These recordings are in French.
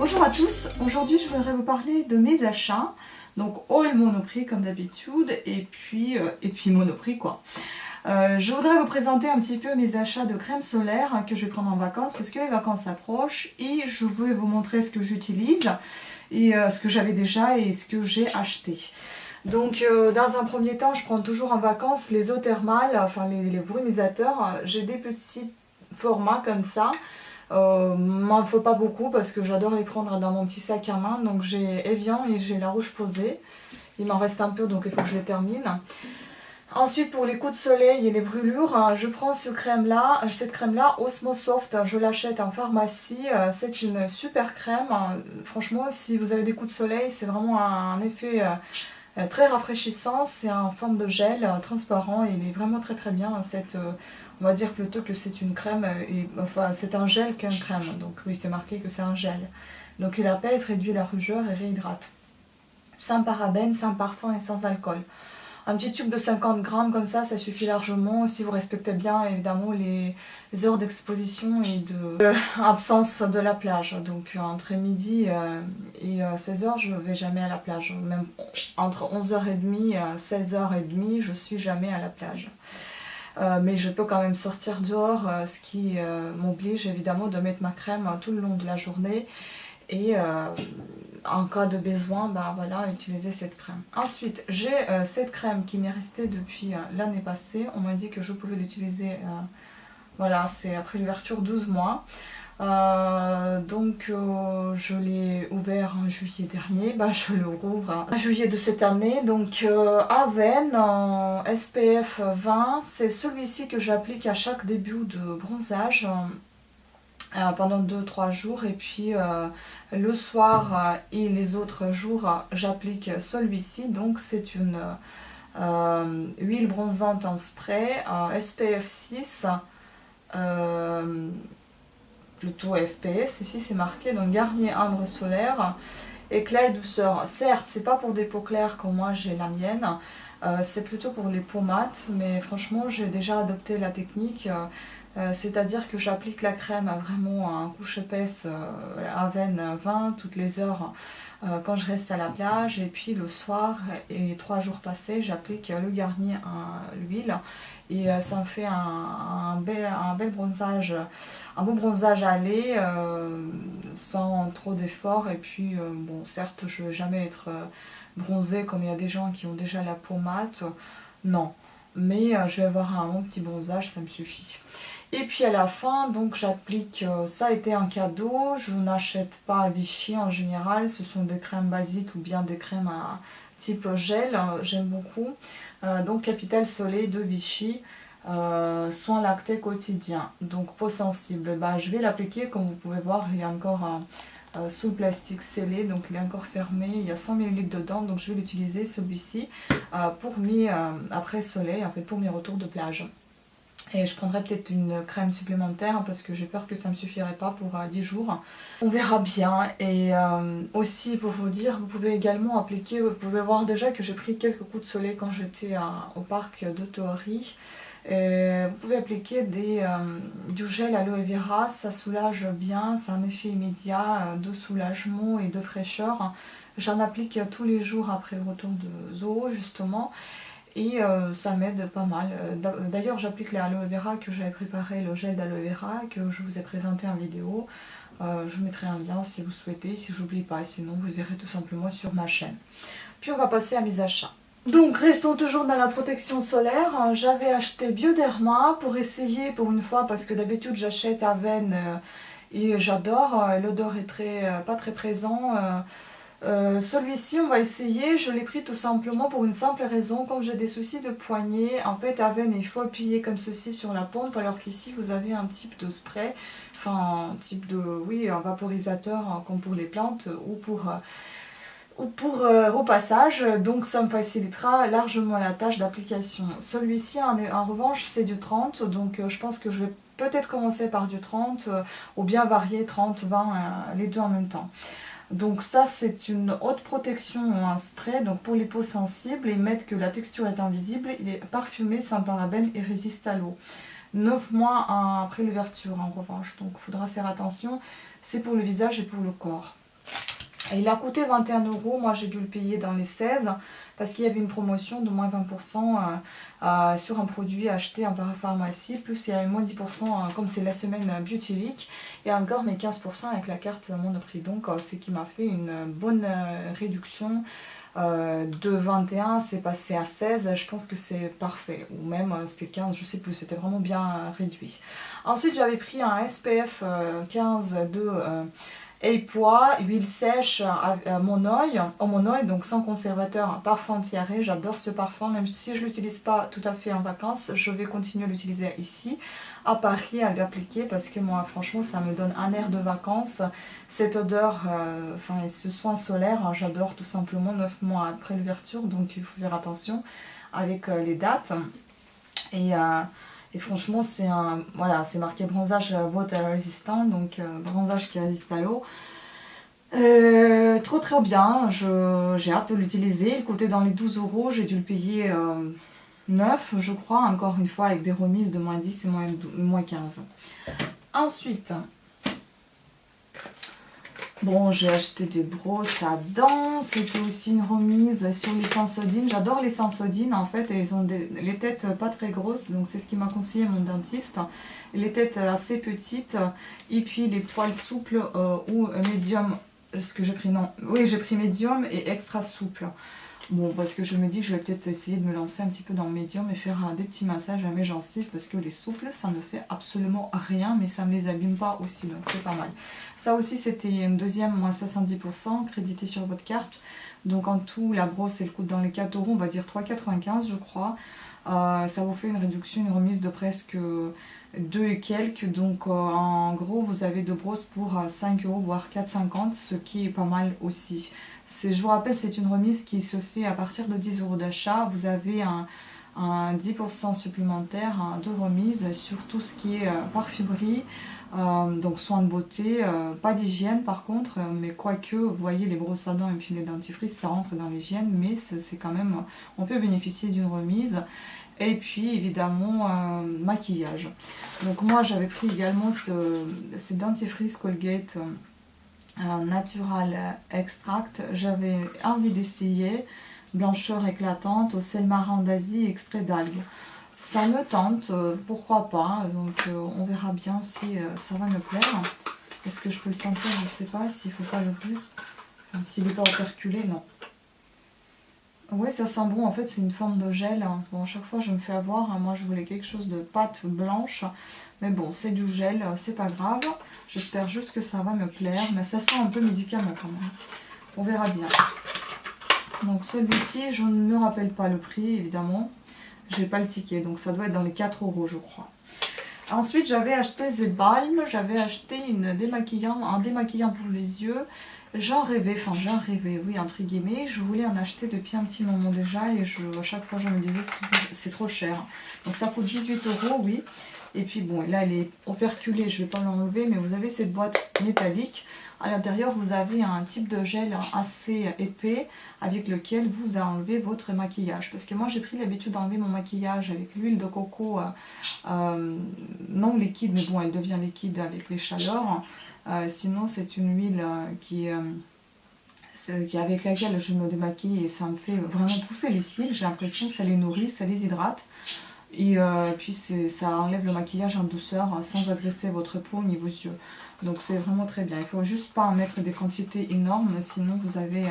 Bonjour à tous, aujourd'hui je voudrais vous parler de mes achats, donc haul Monoprix comme d'habitude et puis Monoprix quoi. Je voudrais vous présenter un petit peu mes achats de crème solaire que je vais prendre en vacances parce que les vacances approchent et je vais vous montrer ce que j'utilise et ce que j'avais déjà et ce que j'ai acheté. Donc dans un premier temps je prends toujours en vacances les eaux thermales, enfin les brumisateurs, j'ai des petits formats comme ça. M'en faut pas beaucoup parce que j'adore les prendre dans mon petit sac à main. Donc j'ai Evian et j'ai La Roche-Posay. Il m'en reste un peu donc il faut que je les termine. Ensuite pour les coups de soleil et les brûlures, je prends cette crème là Osmo Soft, je l'achète en pharmacie. C'est une super crème. Franchement si vous avez des coups de soleil c'est vraiment un effet très rafraîchissant. C'est en forme de gel transparent et il est vraiment très très bien. On va dire plutôt que c'est une crème, enfin c'est un gel qu'une crème, donc oui c'est marqué que c'est un gel. Donc il apaise, réduit la rougeur et réhydrate. Sans parabènes, sans parfum et sans alcool. Un petit tube de 50 grammes comme ça suffit largement si vous respectez bien évidemment les heures d'exposition et de absence de la plage. Donc entre midi et 16h je ne vais jamais à la plage. Même entre 11h30 et 16h30 je suis jamais à la plage. Mais je peux quand même sortir dehors, ce qui m'oblige évidemment de mettre ma crème tout le long de la journée et en cas de besoin, ben voilà, utiliser cette crème. Ensuite, j'ai cette crème qui m'est restée depuis l'année passée. On m'a dit que je pouvais l'utiliser, voilà, c'est après l'ouverture 12 mois. Je l'ai ouvert en juillet dernier, je le rouvre en juillet de cette année. Donc Avène SPF 20, c'est celui-ci que j'applique à chaque début de bronzage pendant 2-3 jours et puis le soir et les autres jours j'applique celui-ci. Donc c'est une huile bronzante en spray SPF 6 plutôt FPS, ici c'est marqué, donc Garnier Ambre Solaire, éclat et douceur. Certes, c'est pas pour des peaux claires comme moi j'ai la mienne, c'est plutôt pour les peaux mates, mais franchement j'ai déjà adopté la technique, c'est-à-dire que j'applique la crème vraiment en couche épaisse, Avène 20 toutes les heures quand je reste à la plage, et puis le soir et 3 jours passés j'applique le Garnier à l'huile et ça me fait un bel bronzage, un beau bronzage à lait sans trop d'efforts. Et puis bon, certes je ne vais jamais être bronzée comme il y a des gens qui ont déjà la peau mate, non, mais je vais avoir un bon petit bronzage, ça me suffit. Et puis à la fin, donc j'applique, ça a été un cadeau, je n'achète pas à Vichy en général, ce sont des crèmes basiques ou bien des crèmes à type gel, j'aime beaucoup. Donc Capital Soleil de Vichy, soin lacté quotidien, donc peau sensible. Je vais l'appliquer, comme vous pouvez voir, il est encore sous le plastique scellé, donc il est encore fermé, il y a 100 ml dedans, donc je vais l'utiliser celui-ci pour après soleil, en fait pour mes retours de plage. Et je prendrai peut-être une crème supplémentaire parce que j'ai peur que ça ne me suffirait pas pour 10 jours. On verra bien. Et aussi pour vous dire, vous pouvez également appliquer, vous pouvez voir déjà que j'ai pris quelques coups de soleil quand j'étais au parc de Tohari. Vous pouvez appliquer du gel aloe vera, ça soulage bien, c'est un effet immédiat de soulagement et de fraîcheur. J'en applique tous les jours après le retour de zoo justement. Et ça m'aide pas mal. D'ailleurs j'applique l'aloe vera que j'avais préparé, le gel d'aloe vera que je vous ai présenté en vidéo. Je vous mettrai un lien si vous souhaitez, si j'oublie pas, sinon vous verrez tout simplement sur ma chaîne. Puis on va passer à mes achats. Donc restons toujours dans la protection solaire. J'avais acheté Bioderma pour essayer pour une fois parce que d'habitude j'achète Avène et j'adore. L'odeur est pas très présent. Celui-ci on va essayer, je l'ai pris tout simplement pour une simple raison, comme j'ai des soucis de poignet, en fait Avène il faut appuyer comme ceci sur la pompe, alors qu'ici vous avez un type de spray, enfin un type de, oui, un vaporisateur comme pour les plantes ou pour repassage, donc ça me facilitera largement la tâche d'application. Celui-ci en revanche c'est du 30, donc je pense que je vais peut-être commencer par du 30 ou bien varier 30, 20, les deux en même temps. Donc ça c'est une haute protection en spray, donc pour les peaux sensibles, ils mettent que la texture est invisible, il est parfumé, sans parabènes et résiste à l'eau. 9 mois après l'ouverture en revanche, donc il faudra faire attention, c'est pour le visage et pour le corps. Il a coûté 21 €, moi j'ai dû le payer dans les 16 parce qu'il y avait une promotion de moins 20% sur un produit acheté en parapharmacie, plus il y a eu moins 10% comme c'est la semaine Beauty Week, et encore mes 15% avec la carte Monoprix. Donc ce qui m'a fait une bonne réduction de 21, c'est passé à 16, je pense que c'est parfait, ou même c'était 15, je sais plus, c'était vraiment bien réduit. Ensuite j'avais pris un SPF 15 de poids, huile sèche à mon oeil, donc sans conservateur, parfum anti-arrêt. J'adore ce parfum, même si je ne l'utilise pas tout à fait en vacances, je vais continuer à l'utiliser ici, à Paris, à l'appliquer, parce que moi, franchement, ça me donne un air de vacances. Cette odeur, et ce soin solaire, hein, j'adore tout simplement 9 mois après l'ouverture, donc il faut faire attention avec les dates. Et franchement, c'est voilà, c'est marqué bronzage water résistant, donc bronzage qui résiste à l'eau. Trop très bien, j'ai hâte de l'utiliser. Il coûtait dans les 12 €, j'ai dû le payer 9, je crois, encore une fois avec des remises de moins 10 et moins 15. Ensuite, bon, j'ai acheté des brosses à dents, c'était aussi une remise sur les Sensodyne. J'adore les Sensodyne en fait, et ils ont les têtes pas très grosses, donc c'est ce qui m'a conseillé mon dentiste. Les têtes assez petites, et puis les poils souples ou médium. Ce que j'ai pris, non, oui, j'ai pris médium et extra souple. Bon, parce que je me dis que je vais peut-être essayer de me lancer un petit peu dans le médium et faire des petits massages à mes gencives, parce que les souples, ça ne fait absolument rien, mais ça ne me les abîme pas aussi, donc c'est pas mal. Ça aussi, c'était une deuxième, moins 70%, crédité sur votre carte. Donc en tout, la brosse, elle coûte dans les 4 €, on va dire 3,95 € je crois. Ça vous fait une réduction, une remise de presque 2 et quelques. Donc en gros, vous avez deux brosses pour 5 €, voire 4,50 €, ce qui est pas mal aussi. Je vous rappelle, c'est une remise qui se fait à partir de 10 € d'achat. Vous avez un 10% supplémentaire de remise sur tout ce qui est parfumerie, donc soins de beauté, pas d'hygiène par contre, mais quoique, vous voyez, les brosses à dents et puis les dentifrices, ça rentre dans l'hygiène, mais c'est quand même, on peut bénéficier d'une remise. Et puis évidemment maquillage. Donc moi j'avais pris également ce dentifrice Colgate Natural Extract. J'avais envie d'essayer. Blancheur éclatante au sel marin d'Asie, extrait d'algues. Ça me tente, pourquoi pas. Donc on verra bien si ça va me plaire. Est-ce que je peux le sentir? Je ne sais pas s'il ne faut pas l'ouvrir. Enfin, s'il n'est pas operculé, non. Oui, ça sent bon. En fait, c'est une forme de gel. Bon, à chaque fois, je me fais avoir. Moi, je voulais quelque chose de pâte blanche. Mais bon, c'est du gel, c'est pas grave. J'espère juste que ça va me plaire. Mais ça sent un peu médicament quand même. On verra bien. Donc celui-ci, je ne me rappelle pas le prix, évidemment. J'ai pas le ticket, donc ça doit être dans les 4 € je crois. Ensuite, j'avais acheté The Balm. J'avais acheté un démaquillant pour les yeux. J'en rêvais, oui, entre guillemets. Je voulais en acheter depuis un petit moment déjà, et à chaque fois, je me disais c'est trop cher. Donc ça coûte 18 €, oui. Et puis bon, là, elle est operculée, je ne vais pas l'enlever, mais vous avez cette boîte métallique. À l'intérieur, vous avez un type de gel assez épais avec lequel vous enlevez votre maquillage. Parce que moi, j'ai pris l'habitude d'enlever mon maquillage avec l'huile de coco non liquide, mais bon, elle devient liquide avec les chaleurs. Sinon, c'est une huile avec laquelle je me démaquille, et ça me fait vraiment pousser les cils. J'ai l'impression que ça les nourrit, ça les hydrate. Et puis ça enlève le maquillage en douceur sans agresser votre peau au niveau des yeux. Donc c'est vraiment très bien. Il ne faut juste pas en mettre des quantités énormes, sinon vous avez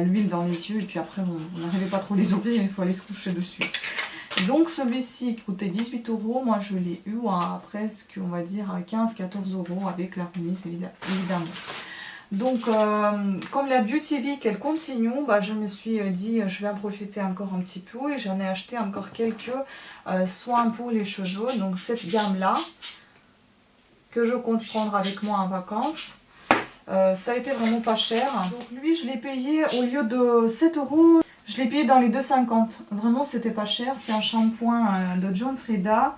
l'huile dans les yeux et puis après vous n'arrivez pas trop les ouvrir, il faut aller se coucher dessus. Donc celui-ci coûtait 18 €, moi je l'ai eu à presque, on va dire, à 15-14 € avec la remise évidemment. Donc comme la Beauty Week elle continue, je me suis dit je vais en profiter encore un petit peu, et j'en ai acheté encore quelques soins pour les cheveux. Donc cette gamme là que je compte prendre avec moi en vacances, ça a été vraiment pas cher. Donc lui je l'ai payé au lieu de 7 €, je l'ai payé dans les 2,50 €. Vraiment c'était pas cher. C'est un shampoing de John Frieda,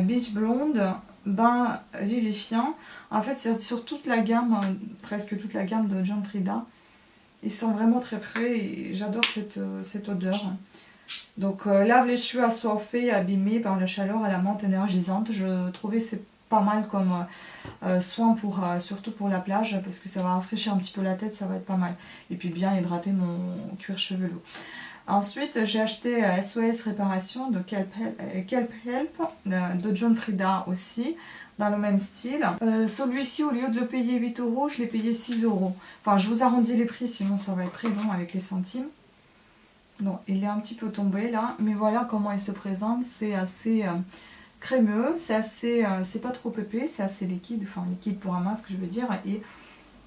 Beach Blonde, bain vivifiant. En fait c'est sur toute la gamme, presque toute la gamme de John Frieda. Ils sont vraiment très frais et j'adore cette odeur. Donc lave les cheveux assoiffés, abîmés par la chaleur à la menthe énergisante. Je trouvais pas mal comme soin pour, surtout pour la plage, parce que ça va rafraîchir un petit peu la tête, ça va être pas mal. Et puis bien hydrater mon cuir chevelu. Ensuite, j'ai acheté SOS Réparation de Kelp Help de John Frieda aussi, dans le même style. Celui-ci, au lieu de le payer 8 €, je l'ai payé 6 €. Enfin, je vous arrondis les prix, sinon ça va être très long avec les centimes. Non, il est un petit peu tombé là, mais voilà comment il se présente. C'est assez crémeux, c'est pas trop épais, c'est assez liquide, enfin liquide pour un masque, je veux dire, et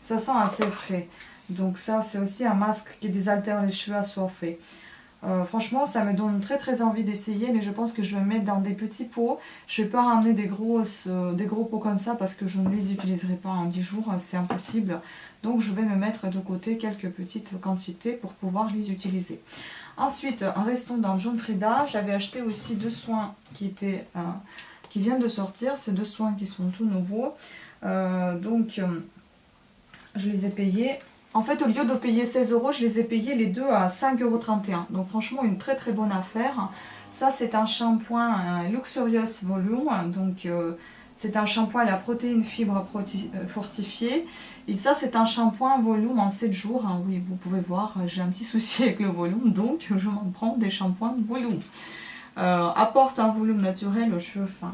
ça sent assez frais. Donc ça, c'est aussi un masque qui désaltère les cheveux assoiffés. Franchement, ça me donne très envie d'essayer, mais je pense que je vais me mettre dans des petits pots. Je ne vais pas ramener des gros pots comme ça parce que je ne les utiliserai pas en 10 jours, c'est impossible. Donc je vais me mettre de côté quelques petites quantités pour pouvoir les utiliser. Ensuite, en restant dans John Frieda, j'avais acheté aussi 2 soins qui viennent de sortir. Ces 2 soins qui sont tout nouveaux. Je les ai payés. En fait, au lieu de payer 16 €, je les ai payés les deux à 5,31 €. Donc franchement, une très bonne affaire. Ça, c'est un shampoing Luxurious Volume. Donc c'est un shampoing à la protéine fibre fortifiée. Et ça, c'est un shampoing volume en 7 jours. Oui, vous pouvez voir, j'ai un petit souci avec le volume. Donc je m'en prends des shampoings volume. Apporte un volume naturel aux cheveux fins.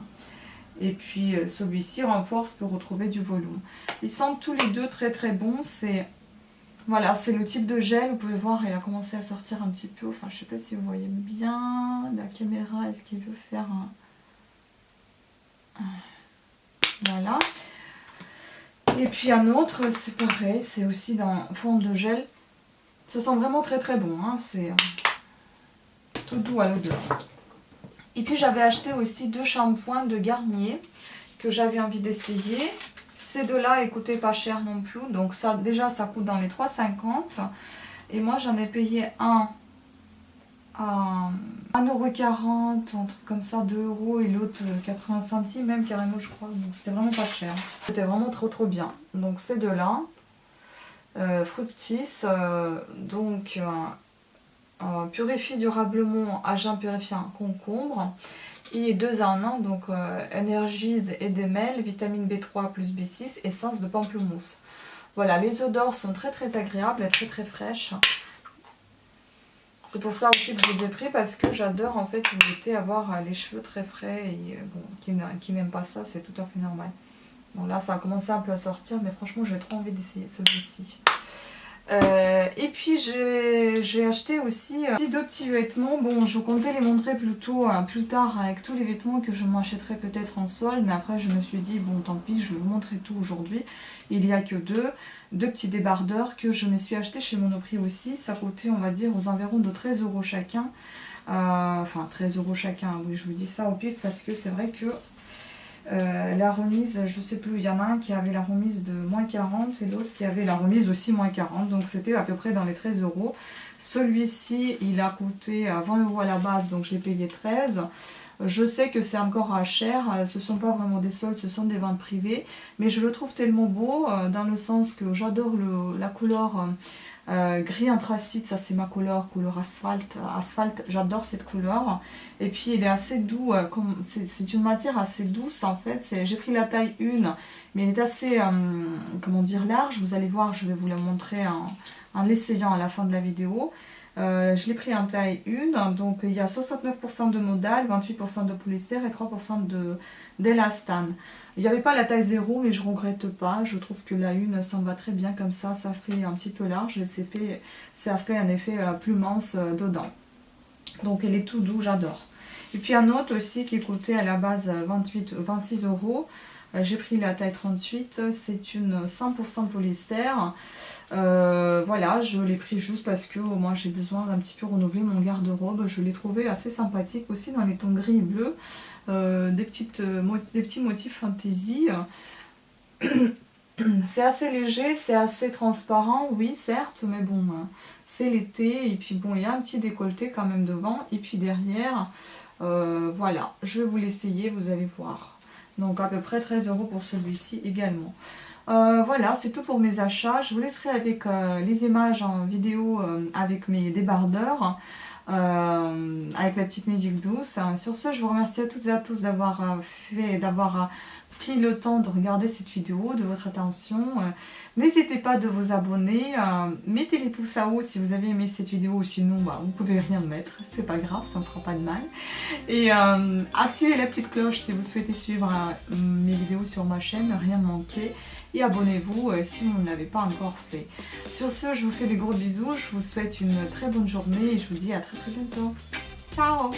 Et puis celui-ci renforce pour retrouver du volume. Ils sont tous les deux très bons. Voilà, c'est le type de gel, vous pouvez voir, il a commencé à sortir un petit peu. Enfin, je sais pas si vous voyez bien la caméra, est-ce qu'il veut faire Voilà. Et puis un autre, c'est pareil, c'est aussi dans forme de gel. Ça sent vraiment très bon, hein. C'est tout doux à l'odeur. Et puis j'avais acheté aussi 2 shampoings de Garnier que j'avais envie d'essayer. Ces deux-là, ils coûtaient pas cher non plus. Donc ça, déjà, ça coûte dans les 3,50 €. Et moi, j'en ai payé un à 1,40 €, un truc comme ça, 2 € et l'autre 80 centimes, même carrément, je crois. Donc c'était vraiment pas cher. C'était vraiment trop bien. Donc ces deux-là, Fructis, purifie durablement agent purifiant concombre. Et 2 en 1, donc Energies et Demel, vitamine B3 plus B6, essence de pamplemousse. Voilà, les odeurs sont très agréables et très fraîches. C'est pour ça aussi que je les ai pris, parce que j'adore en fait l'été avoir les cheveux très frais. Et bon, qui n'aime pas ça, c'est tout à fait normal. Bon, là ça a commencé un peu à sortir, mais franchement j'ai trop envie d'essayer celui-ci. Et puis j'ai acheté aussi 2 petits vêtements. Bon, je comptais les montrer plutôt plus tard avec tous les vêtements que je m'achèterai peut-être en solde, mais après je me suis dit bon tant pis, je vais vous montrer tout aujourd'hui. Il n'y a que deux petits débardeurs que je me suis acheté chez Monoprix aussi. Ça coûtait, on va dire, aux environs de 13 € chacun. Enfin 13 € chacun, oui, je vous dis ça au pif parce que c'est vrai que la remise, je sais plus, il y en a un qui avait la remise de moins 40 et l'autre qui avait la remise aussi moins 40, donc c'était à peu près dans les 13 €. Celui-ci, il a coûté 20 € à la base, donc je l'ai payé 13. Je sais que c'est encore cher, ce ne sont pas vraiment des soldes, ce sont des ventes privées, mais je le trouve tellement beau, dans le sens que j'adore la couleur gris anthracite, ça c'est ma couleur asphalte, j'adore cette couleur. Et puis il est assez doux, c'est une matière assez douce en fait. J'ai pris la taille 1, mais il est assez, comment dire, large. Vous allez voir, je vais vous la montrer en l'essayant à la fin de la vidéo. Je l'ai pris en taille 1, donc il y a 69% de modal, 28% de polyester et 3% d'élastane. Il n'y avait pas la taille 0, mais je ne regrette pas. Je trouve que la 1, ça me va très bien comme ça fait un petit peu large et ça fait un effet plus mince dedans. Donc il est tout doux, j'adore. Et puis un autre aussi qui coûtait à la base 26 €. J'ai pris la taille 38, c'est une 100% polyester. Voilà, je l'ai pris juste parce que moi j'ai besoin d'un petit peu renouveler mon garde-robe. Je l'ai trouvé assez sympathique aussi dans les tons gris et bleus. Des petits motifs fantaisie. C'est assez léger, c'est assez transparent, oui certes, mais bon, c'est l'été. Et puis bon, il y a un petit décolleté quand même devant. Et puis derrière, voilà, je vais vous l'essayer, vous allez voir. Donc à peu près 13 € pour celui-ci également. Voilà, c'est tout pour mes achats. Je vous laisserai avec les images en vidéo avec mes débardeurs, avec la petite musique douce. Sur ce, je vous remercie à toutes et à tous d'avoir pris le temps de regarder cette vidéo, de votre attention. N'hésitez pas de vous abonner, mettez les pouces à haut si vous avez aimé cette vidéo, sinon bah, vous pouvez rien mettre, c'est pas grave, ça ne fera pas de mal. Et activez la petite cloche si vous souhaitez suivre mes vidéos sur ma chaîne, rien ne manquer. Et abonnez-vous si vous ne l'avez pas encore fait. Sur ce, je vous fais des gros bisous, je vous souhaite une très bonne journée et je vous dis à très bientôt. Ciao!